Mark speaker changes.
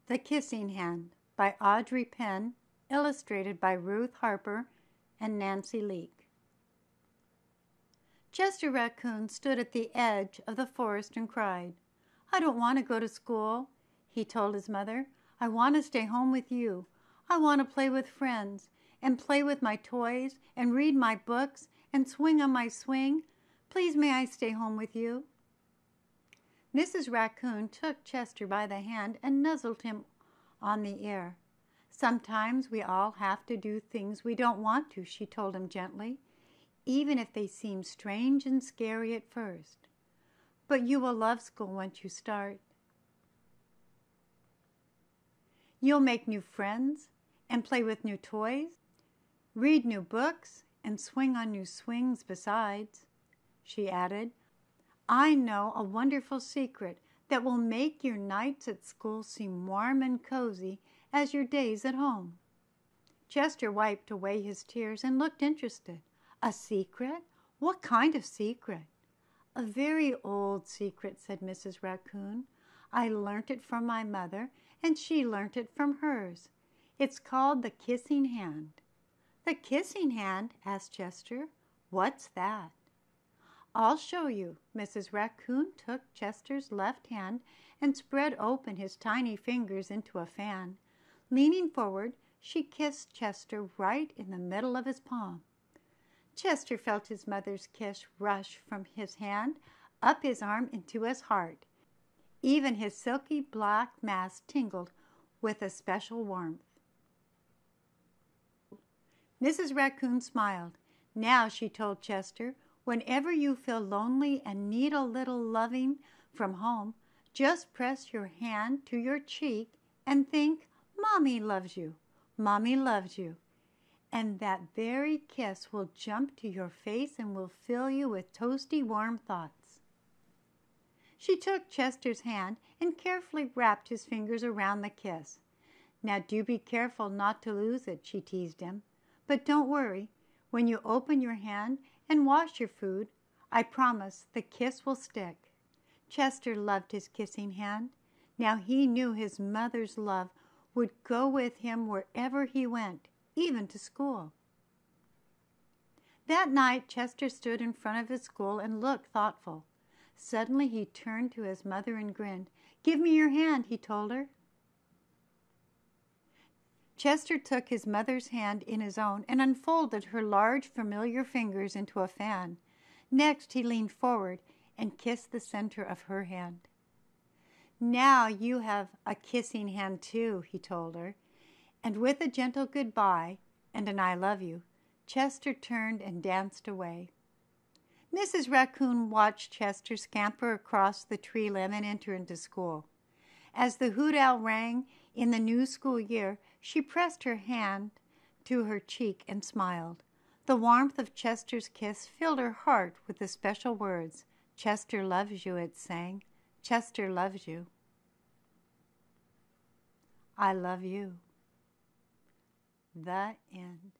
Speaker 1: The Kissing Hand by Audrey Penn, illustrated by Ruth Harper and Nancy Leake. Chester Raccoon stood at the edge of the forest and cried. "I don't want to go to school," he told his mother. "I want to stay home with you. I want to play with friends and play with my toys and read my books and swing on my swing. Please may I stay home with you?" Mrs. Raccoon took Chester by the hand and nuzzled him on the ear. "Sometimes we all have to do things we don't want to," she told him gently, "even if they seem strange and scary at first. But you will love school once you start. You'll make new friends and play with new toys, read new books, and swing on new swings besides," she added. "I know a wonderful secret that will make your nights at school seem warm and cozy as your days at home." Chester wiped away his tears and looked interested. "A secret? What kind of secret?" "A very old secret," said Mrs. Raccoon. "I learnt it from my mother, and she learnt it from hers. It's called the Kissing Hand." "The Kissing Hand?" asked Chester. "What's that?" "I'll show you." Mrs. Raccoon took Chester's left hand and spread open his tiny fingers into a fan. Leaning forward, she kissed Chester right in the middle of his palm. Chester felt his mother's kiss rush from his hand up his arm into his heart. Even his silky black mask tingled with a special warmth. Mrs. Raccoon smiled. "Now," she told Chester, "whenever you feel lonely and need a little loving from home, just press your hand to your cheek and think, 'Mommy loves you, Mommy loves you.' And that very kiss will jump to your face and will fill you with toasty warm thoughts." She took Chester's hand and carefully wrapped his fingers around the kiss. "Now do be careful not to lose it," she teased him. "But don't worry. When you open your hand and wash your food, I promise the kiss will stick." Chester loved his kissing hand. Now he knew his mother's love would go with him wherever he went, even to school. That night Chester stood in front of his school and looked thoughtful. Suddenly he turned to his mother and grinned. "Give me your hand," he told her. Chester took his mother's hand in his own and unfolded her large, familiar fingers into a fan. Next, he leaned forward and kissed the center of her hand. "Now you have a kissing hand too," he told her. And with a gentle goodbye and an "I love you," Chester turned and danced away. Mrs. Raccoon watched Chester scamper across the tree limb and enter into school. As the hoot owl rang in the new school year, she pressed her hand to her cheek and smiled. The warmth of Chester's kiss filled her heart with the special words. "Chester loves you," it sang. "Chester loves you. I love you." The end.